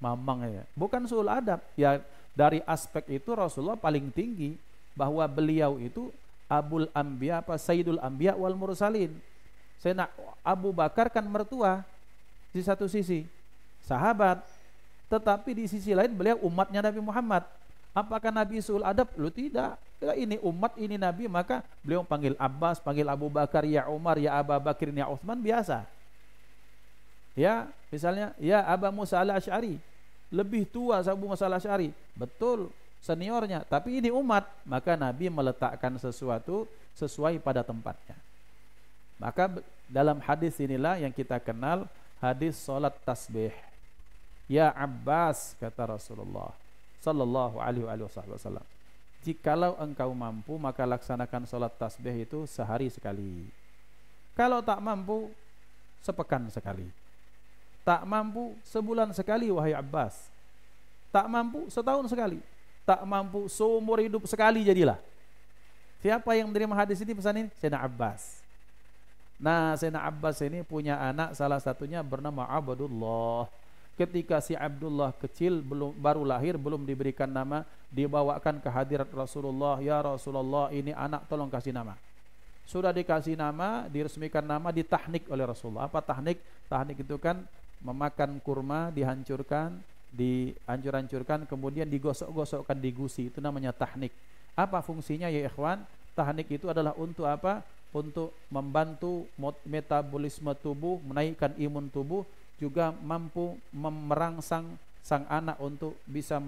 Mamang ya. Bukan suul adab. Ya dari aspek itu Rasulullah paling tinggi, bahwa beliau itu Abul Anbiya, Sayyidul Anbiya wal Mursalin. Sayyidina Abu Bakar kan mertua di satu sisi, sahabat, tetapi di sisi lain beliau umatnya Nabi Muhammad. Apakah Nabi suul adab? Lu tidak. Ya, ini umat, ini Nabi, maka beliau panggil Abbas, panggil Abu Bakar, ya Umar, ya Aba Bakr, ya Utsman, biasa. Ya, misalnya, ya Aba Musa al-Asy'ari, lebih tua Abu Musa al-Asy'ari, betul, seniornya, tapi ini umat, maka Nabi meletakkan sesuatu sesuai pada tempatnya. Maka dalam hadis inilah yang kita kenal hadis salat tasbih. Ya Abbas, kata Rasulullah sallallahu alaihi wasallam, jikalau engkau mampu maka laksanakan salat tasbih itu sehari sekali. Kalau tak mampu, sepekan sekali. Tak mampu, sebulan sekali wahai Abbas. Tak mampu, setahun sekali. Tak mampu, seumur hidup sekali jadilah. Siapa yang menerima hadis ini, pesan ini? Sayyidina Abbas. Nah, Sayyidina Abbas ini punya anak, salah satunya bernama Abdullah. Ketika si Abdullah kecil, baru lahir, belum diberikan nama, dibawakan ke hadirat Rasulullah. Ya Rasulullah, ini anak, tolong kasih nama. Sudah dikasih nama, diresmikan nama, ditahnik oleh Rasulullah. Apa tahnik? Tahnik itu kan memakan kurma, dihancurkan, dihancur-hancurkan, kemudian digosok-gosokkan di gusi. Itu namanya tahnik. Apa fungsinya ya ikhwan? Tahnik itu adalah untuk apa? Untuk membantu metabolisme tubuh, menaikkan imun tubuh, juga mampu merangsang sang anak untuk bisa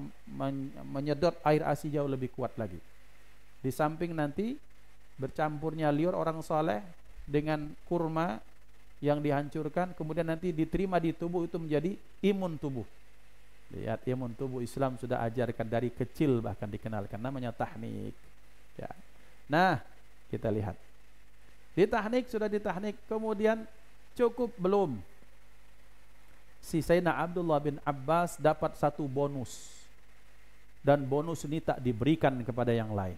menyedot air ASI jauh lebih kuat lagi. Di samping nanti bercampurnya liur orang soleh dengan kurma yang dihancurkan, kemudian nanti diterima di tubuh, itu menjadi imun tubuh. Lihat, imun tubuh Islam sudah ajarkan dari kecil, bahkan dikenalkan, namanya tahnik ya. Nah, kita lihat ditahnik, sudah ditahnik, kemudian cukup belum? Si Sayyidina Abdullah bin Abbas dapat satu bonus, dan bonus ini tak diberikan kepada yang lain.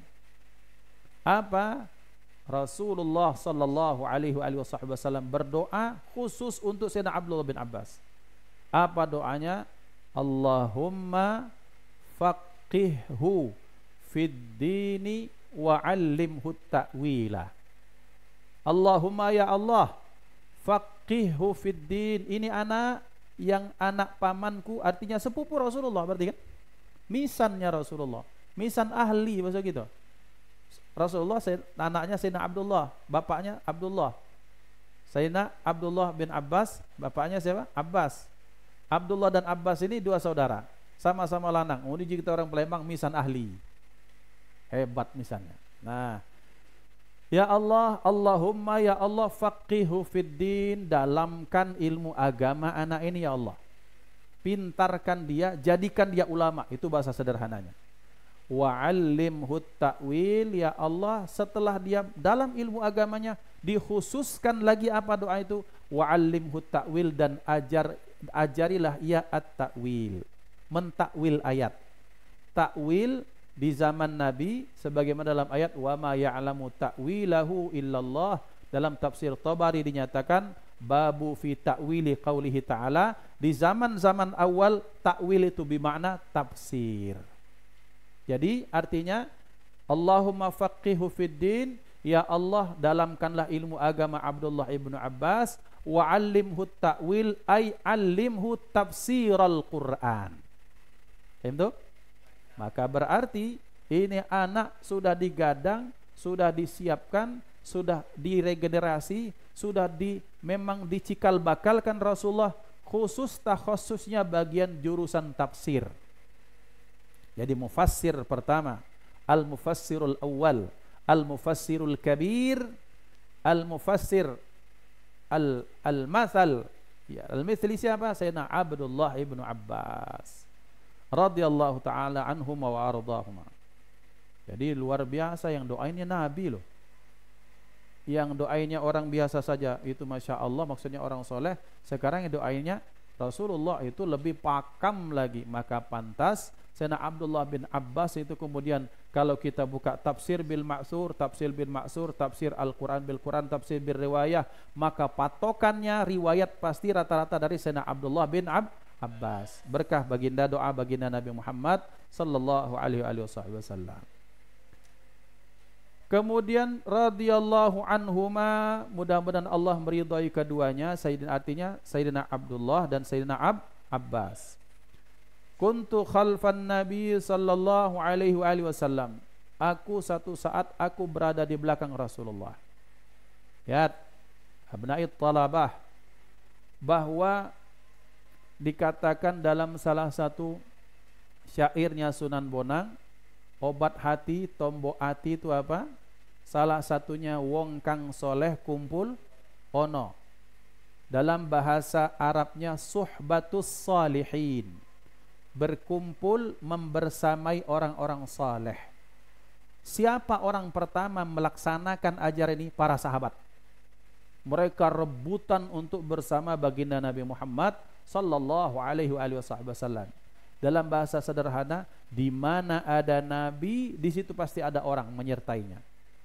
Apa? Rasulullah sallallahu alaihi wasallam berdoa khusus untuk Sayyidina Abdullah bin Abbas. Apa doanya? Allahumma faqihhu fid dini wa 'allimhu ta'wila. Allahumma ya Allah, faqihhu fid din. Ini anak yang anak pamanku, artinya sepupu Rasulullah, berarti kan misannya Rasulullah, misan ahli, bahasa gitu. Rasulullah anaknya Sayyidina Abdullah, bapaknya Abdullah. Sayyidina Abdullah bin Abbas, bapaknya siapa? Abbas. Abdullah dan Abbas ini dua saudara, sama-sama lanang. Ini kita orang Palembang, misan ahli, hebat misannya. Nah, ya Allah, Allahumma ya Allah, faqihu fid din, dalamkan ilmu agama anak ini ya Allah. Pintarkan dia, jadikan dia ulama, itu bahasa sederhananya. Wa 'allimhu ta'wil, ya Allah, setelah dia dalam ilmu agamanya, dikhususkan lagi apa doa itu? Wa 'allimhu ta'wil, dan ajarilah ia at-ta'wil, mentakwil ayat. Takwil di zaman Nabi, sebagaimana dalam ayat wa ma ya'lamu ta'wilahu illallah. Dalam tafsir Tabari dinyatakan babu fi ta'wili qaulihi ta'ala, di zaman-zaman awal takwil itu bermakna tafsir. Jadi artinya Allahumma faqihu fid din, ya Allah, dalamkanlah ilmu agama Abdullah ibnu Abbas, wa 'allimhu ta'wil, ay 'allimhu tafsiral Quran. Itu maka berarti ini anak sudah digadang, sudah disiapkan, sudah diregenerasi, sudah memang dicikal bakalkan Rasulullah khusus takhasusnya bagian jurusan tafsir. Jadi mufassir pertama, al-mufassirul awal, al-mufassirul kabir, al-mufassir al-mathal. Ya, al-mithli siapa? Sayyidina Abdullah ibnu Abbas radhiyallahu taala anhuma wa ardahuma. Jadi luar biasa yang doainnya Nabi loh. Yang doainnya orang biasa saja itu Masya Allah, maksudnya orang soleh. Sekarang yang doainnya Rasulullah itu lebih pakam lagi. Maka pantas Sayyidina Abdullah bin Abbas itu kemudian kalau kita buka tafsir bil ma'sur, tafsir Al-Quran bil Quran, tafsir bil riwayah, maka patokannya riwayat pasti rata-rata dari Sayyidina Abdullah bin Abbas. Berkah baginda, doa baginda Nabi Muhammad sallallahu alaihi wasallam. Kemudian radhiyallahu anhuma, mudah-mudahan Allah meridai keduanya, artinya Sayyidina Abdullah dan Sayyidina Abbas. Kuntu khalfan Nabi sallallahu alaihi wasallam. Aku satu saat aku berada di belakang Rasulullah. Ya, abna'i talabah, bahwa dikatakan dalam salah satu syairnya Sunan Bonang, obat hati, tombo hati itu apa? Salah satunya wong kang soleh kumpul ono. Dalam bahasa Arabnya suhbatus salihin, berkumpul membersamai orang-orang saleh. Siapa orang pertama melaksanakan ajaran ini? Para sahabat. Mereka rebutan untuk bersama baginda Nabi Muhammad sallallahu alaihi wasallam. Dalam bahasa sederhana, di mana ada Nabi, di situ pasti ada orang menyertainya.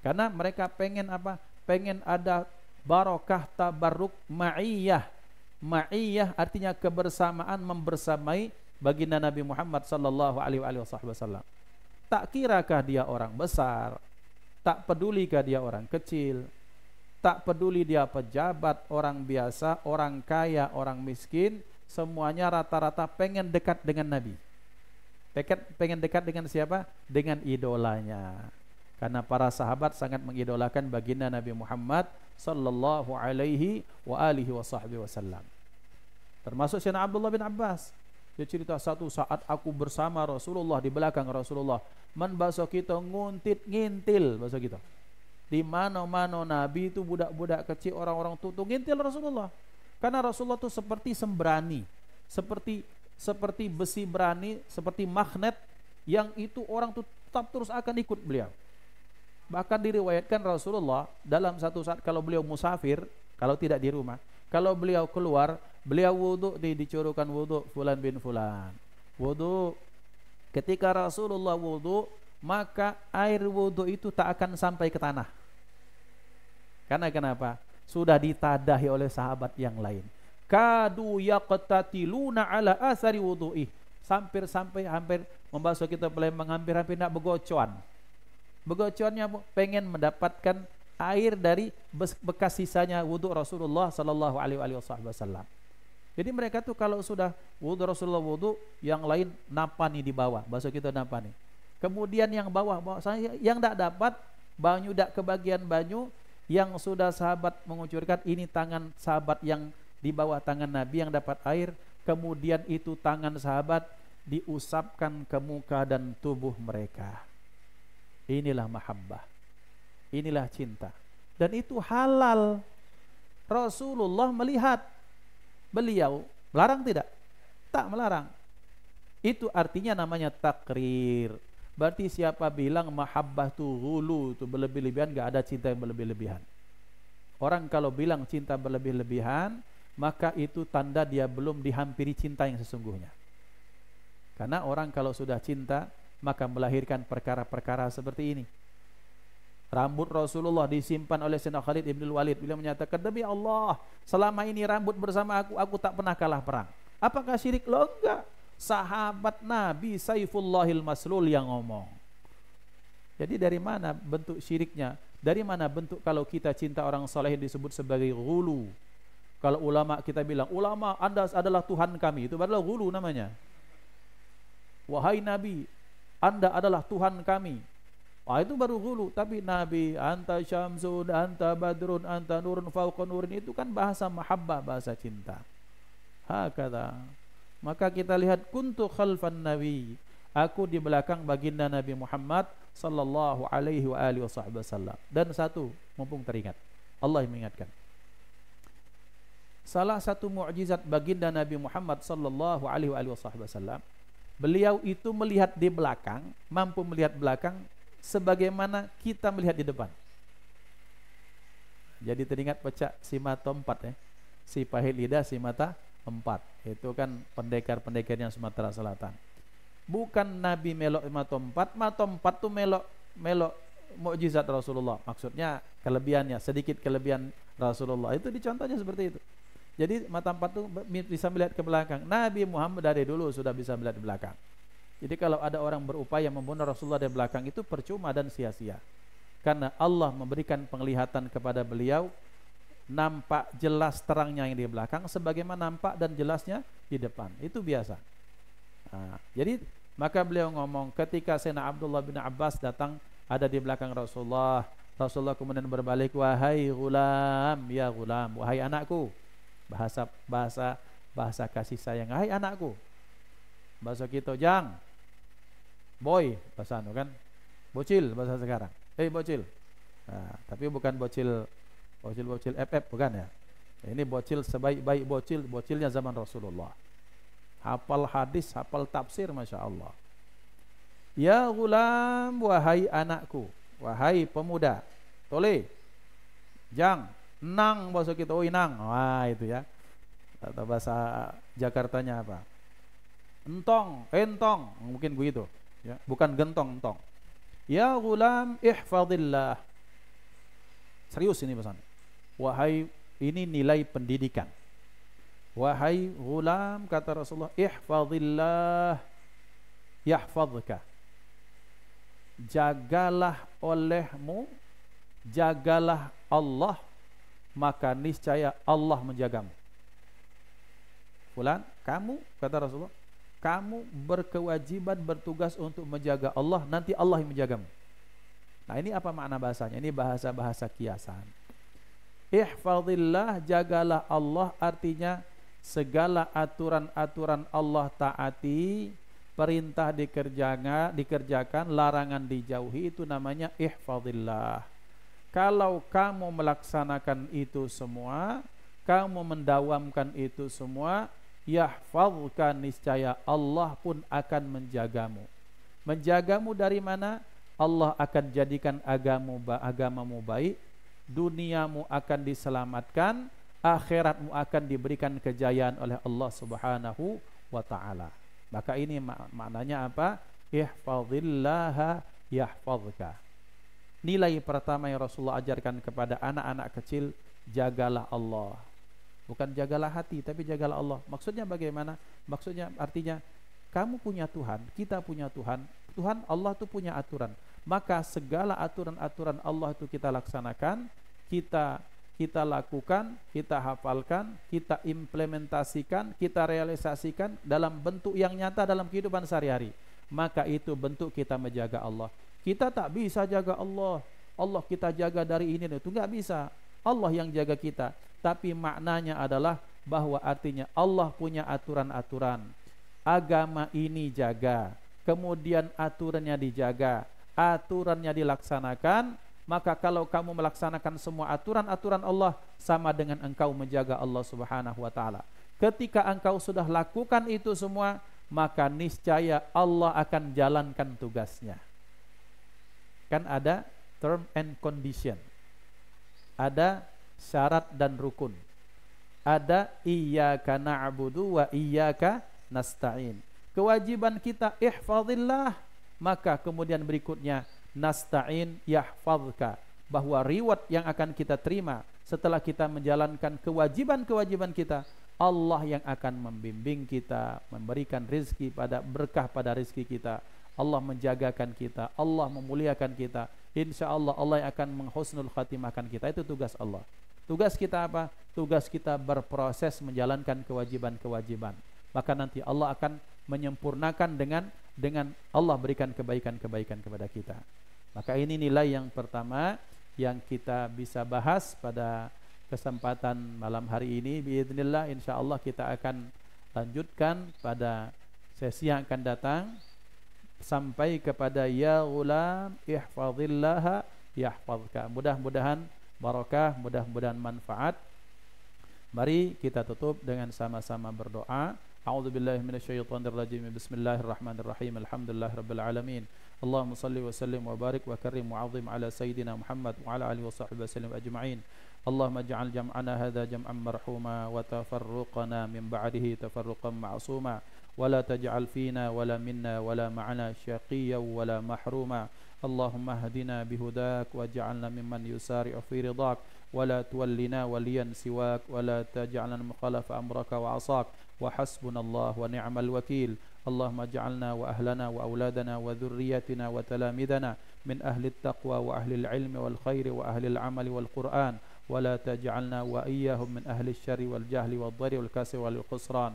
Karena mereka pengen apa? Pengen ada barokah, tabarruk, ma'iyah. Ma'iyah artinya kebersamaan, membersamai baginda Nabi Muhammad sallallahu alaihi wasallam. Tak kirakah dia orang besar, tak pedulikah dia orang kecil, tak peduli dia pejabat, orang biasa, orang kaya, orang miskin, semuanya rata-rata pengen dekat dengan Nabi. Pengen dekat dengan siapa? Dengan idolanya. Karena para sahabat sangat mengidolakan baginda Nabi Muhammad sallallahu alaihi wasallam. Termasuk Sayyidina Abdullah bin Abbas. Dia cerita, satu saat aku bersama Rasulullah di belakang Rasulullah. Man bahasa kita nguntit ngintil bahasa kita. Di mana-mana Nabi itu budak-budak kecil, orang-orang tutu ngintil Rasulullah. Karena Rasulullah itu seperti sembrani, seperti besi berani, seperti magnet yang itu orang tuh tetap terus akan ikut beliau. Bahkan diriwayatkan Rasulullah dalam satu saat kalau beliau musafir, kalau tidak di rumah, kalau beliau keluar, beliau wudu, dicurukan wudu fulan bin fulan. Wudu. Ketika Rasulullah wudu, maka air wudu itu tak akan sampai ke tanah. Karena kenapa? Sudah ditadahi oleh sahabat yang lain. Kadu yaqtatiluna ala athari wudu'ih. Hampir membasuh kita Palembang, hampir nak begocuan. Begocuannya pengen mendapatkan air dari bekas sisanya wudu Rasulullah sallallahu alaihi wasallam. Jadi mereka tuh kalau sudah wudu Rasulullah wudu, yang lain napani di bawah, bahasa kita napani. Kemudian yang bawah yang tak dapat banyu, tak kebagian banyu yang sudah sahabat mengucurkan, ini tangan sahabat yang di bawah tangan Nabi yang dapat air, kemudian itu tangan sahabat diusapkan ke muka dan tubuh mereka. Inilah mahabbah, inilah cinta, dan itu halal. Rasulullah melihat, beliau melarang tidak? Tak melarang. Itu artinya namanya takrir. Berarti siapa bilang mahabbah itu ghulu, itu berlebih-lebihan, gak ada cinta yang berlebih-lebihan. Orang kalau bilang cinta berlebih-lebihan, maka itu tanda dia belum dihampiri cinta yang sesungguhnya. Karena orang kalau sudah cinta, maka melahirkan perkara-perkara seperti ini. Rambut Rasulullah disimpan oleh Sayyidina Khalid ibn Walid. Beliau menyatakan, demi Allah, selama ini rambut bersama aku tak pernah kalah perang. Apakah syirik? Loh, enggak. Sahabat Nabi Saifullahil Maslul yang ngomong. Jadi dari mana bentuk syiriknya? Dari mana bentuk kalau kita cinta orang soleh disebut sebagai ghulu? Kalau ulama kita bilang, ulama Anda adalah Tuhan kami, itu adalah ghulu namanya. Wahai Nabi, Anda adalah Tuhan kami. Wah, itu baru ghulu. Tapi Nabi, anta syamsun, anta badrun, anta nurun fauqa nurin, itu kan bahasa mahabbah, bahasa cinta. Hakadha. Maka kita lihat kuntu khalfan nabi, aku di belakang baginda Nabi Muhammad sallallahu alaihi wa alihi wasallam. Dan satu, mumpung teringat, Allah yang mengingatkan. Salah satu mukjizat baginda Nabi Muhammad sallallahu alaihi wa alihi wasallam, beliau itu melihat di belakang, mampu melihat belakang sebagaimana kita melihat di depan. Jadi teringat pecah si mata empat ya. Si pahit lidah, si mata empat. Itu kan pendekar-pendekarnya Sumatera Selatan. Bukan Nabi melok mata empat tuh melok mukjizat Rasulullah. Maksudnya kelebihannya, sedikit kelebihan Rasulullah. Itu dicontohnya seperti itu. Jadi mata empat tuh bisa melihat ke belakang. Nabi Muhammad dari dulu sudah bisa melihat di belakang. Jadi kalau ada orang berupaya membunuh Rasulullah dari belakang itu percuma dan sia-sia. Karena Allah memberikan penglihatan kepada beliau, nampak jelas terangnya yang di belakang sebagaimana nampak dan jelasnya di depan. Itu biasa. Nah, jadi maka beliau ngomong ketika Sayyidina Abdullah bin Abbas datang ada di belakang Rasulullah. Rasulullah kemudian berbalik, wahai gulam, ya gulam, wahai anakku. Bahasa kasih sayang, wahai anakku. Bahasa kita jang, boy, bahasa anu kan, bocil bahasa sekarang. Bocil. Nah, tapi bukan bocil FF bukan ya. Ini bocil sebaik-baik bocilnya zaman Rasulullah. Hafal hadis, hafal tafsir, masya Allah. Ya gulam, wahai anakku, wahai pemuda, tole, jang, nang bahasa kita, inang, wah itu ya. Atau bahasa Jakartanya apa? Entong, mungkin begitu. Ya, bukan gentong, entong. Ya gulam, ihfadillah. Serius ini pesan. Wahai, ini nilai pendidikan. Wahai gulam, kata Rasulullah, ihfadillah yahfadka. Jagalah olehmu, jagalah Allah, maka niscaya Allah menjagamu. Fulan, kamu, kata Rasulullah, kamu berkewajiban bertugas untuk menjaga Allah, nanti Allah yang menjagamu. Nah ini apa makna bahasanya? Ini bahasa kiasan. Ihfadillah, jagalah Allah, artinya segala aturan-aturan Allah taati, perintah dikerjakan, larangan dijauhi, itu namanya ihfadillah. Kalau kamu melaksanakan itu semua, kamu mendawamkan itu semua, yahfadhka, niscaya Allah pun akan menjagamu. Menjagamu dari mana? Allah akan jadikan agamamu baik, duniamu akan diselamatkan, akhiratmu akan diberikan kejayaan oleh Allah Subhanahu wa taala. Maka ini maknanya apa? Ihfadhillaha yahfadhka. Nilai pertama yang Rasulullah ajarkan kepada anak-anak kecil, jagalah Allah. Bukan jagalah hati, tapi jagalah Allah. Maksudnya bagaimana? Maksudnya artinya kamu punya Tuhan, kita punya Tuhan. Tuhan Allah itu punya aturan. Maka segala aturan-aturan Allah itu kita laksanakan, kita lakukan, kita hafalkan, kita implementasikan, kita realisasikan dalam bentuk yang nyata dalam kehidupan sehari-hari. Maka itu bentuk kita menjaga Allah. Kita tak bisa jaga Allah. Allah kita jaga dari ini itu enggak bisa. Allah yang jaga kita. Tapi maknanya adalah bahwa artinya Allah punya aturan-aturan. Agama ini jaga, kemudian aturannya dijaga, aturannya dilaksanakan. Maka kalau kamu melaksanakan semua aturan-aturan Allah, sama dengan engkau menjaga Allah Subhanahu wa taala. Ketika engkau sudah lakukan itu semua, maka niscaya Allah akan jalankan tugasnya. Kan ada term and condition, ada syarat dan rukun, ada iyyaka na'budu wa iyyaka nasta'in. Kewajiban kita ihfazillah, maka kemudian berikutnya nasta'in yahfazka, bahwa reward yang akan kita terima setelah kita menjalankan kewajiban-kewajiban kita, Allah yang akan membimbing kita, memberikan rezeki pada berkah pada rezeki kita, Allah menjagakan kita, Allah memuliakan kita. Insya Allah Allah yang akan menghusnul khatimahkan kita. Itu tugas Allah. Tugas kita apa? Tugas kita berproses menjalankan kewajiban-kewajiban. Maka nanti Allah akan menyempurnakan dengan Allah berikan kebaikan-kebaikan kepada kita. Maka ini nilai yang pertama yang kita bisa bahas pada kesempatan malam hari ini biidznillah insyaallah kita akan lanjutkan pada sesi yang akan datang sampai kepada ya ghulam ihfazillaha yahfazka. Mudah-mudahan barakah, mudah-mudahan manfaat. Mari kita tutup dengan sama-sama berdoa. A'udzubillahi minasyaitonirrajim. Bismillahirrahmanirrahim. Alhamdulillahirabbil alamin. Allahumma shalli wa sallim wa barik wa karrim wa 'azim ala sayyidina Muhammad wa ala alihi wa sahbihi wasallam ajma'in. Allahumma ij'al jam'ana hadza jam'an marhuma wa tafarruqana min ba'dihi tafarruqan ma'suma wa la taj'al fina wa la minna wa la ma'ana syaqiyyan wa la mahruma. Allahumma hadina bihudak waj'alna mimman yusari'u fi ridak wa la tuwallina waliyan siwak wa la taj'alna mukhalafa amraka wa 'asak wa hasbunallahu wa ni'mal wakil. Allahumma ij'alna wa ahlana wa auladana wa dhurriyyatina wa talamidana min ahli at-taqwa wa ahli al-'ilmi wal khairi wa ahli al-'amali wal Qur'an wa la taj'alna wa iyyahum min ahli asy-syarri wal jahli wad dhari wal kasri wal khusran.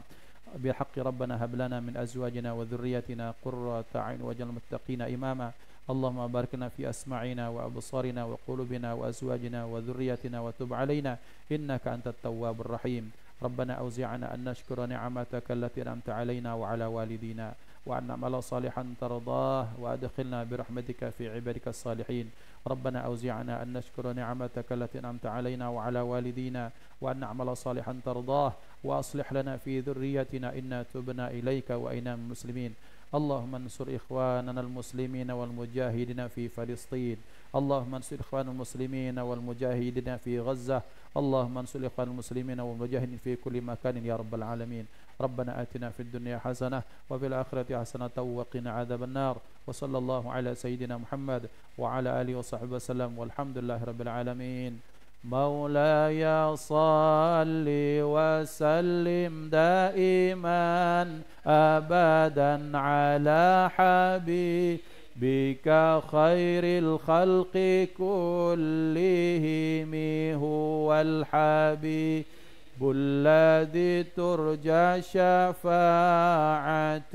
بحق ربنا هب لنا من أزواجنا وذرياتنا قرة أعين واجعل المتقين إماما. اللهم بارك لنا في أسماعنا وأبصارنا وقلوبنا وأزواجنا وذرياتنا وتب علينا إنك أنت التواب الرحيم. ربنا أوزعنا أن نشكر نعمتك التي أنعمت علينا وعلى والدينا وأن نعمل صالحا ترضاه وأدخلنا برحمتك في عبادك الصالحين. ربنا أوزعنا أن نشكر نعمتك التي أنعمت علينا وعلى والدينا وأن نعمل صالحا ترضاه وأصلح لنا في ذريتنا إنا تبنا إليك وإنا من المسلمين. اللهم انصر إخواننا المسلمين والمجاهدين في فلسطين. اللهم انصر إخوان المسلمين والمجاهدين في غزة. اللهم انصر إخوان المسلمين والمجاهدين في كل مكان يا رب العالمين. ربنا آتنا في الدنيا حسنة وفي الآخرة حسنة وقنا عذاب النار. وصلى الله على سيدنا محمد وعلى آله وصحبه وسلم والحمد لله رب العالمين. مولاي صل وسلم دائما أبدا على حبيبك خير الخلق كلهم هو الحبيب الذي ترجى شفاعته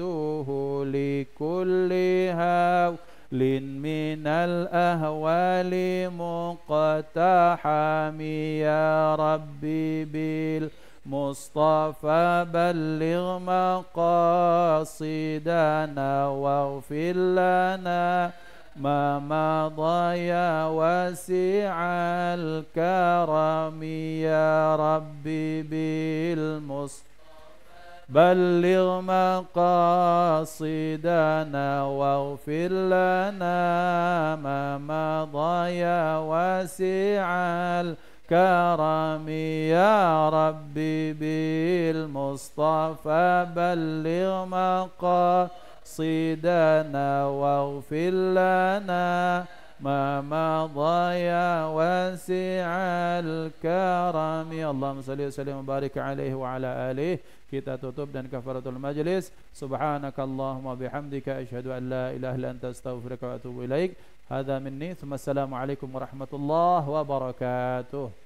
لكل هول من الأهوال مقتحم يا ربي بالمصطفى بلغ مقاصدنا واغفر لنا ما مضى يا واسع الكرم يا ربي بالمصطفى بلغ مقاصدنا واغفر لنا ما مضى يا واسع الكرم يا ربي بالمصطفى بلغ مقاصدنا واغفر لنا ما مضى يا واسع الكرم. اللهم صل وسلم وبارك عليه وعلى آله. Kita tutup dan kafaratul majlis. Subhanakallahumma bihamdika asyhadu an la ilaha illa anta astaghfiruka wa atubu ilaik. Hadza minni. Assalamualaikum warahmatullahi wabarakatuh.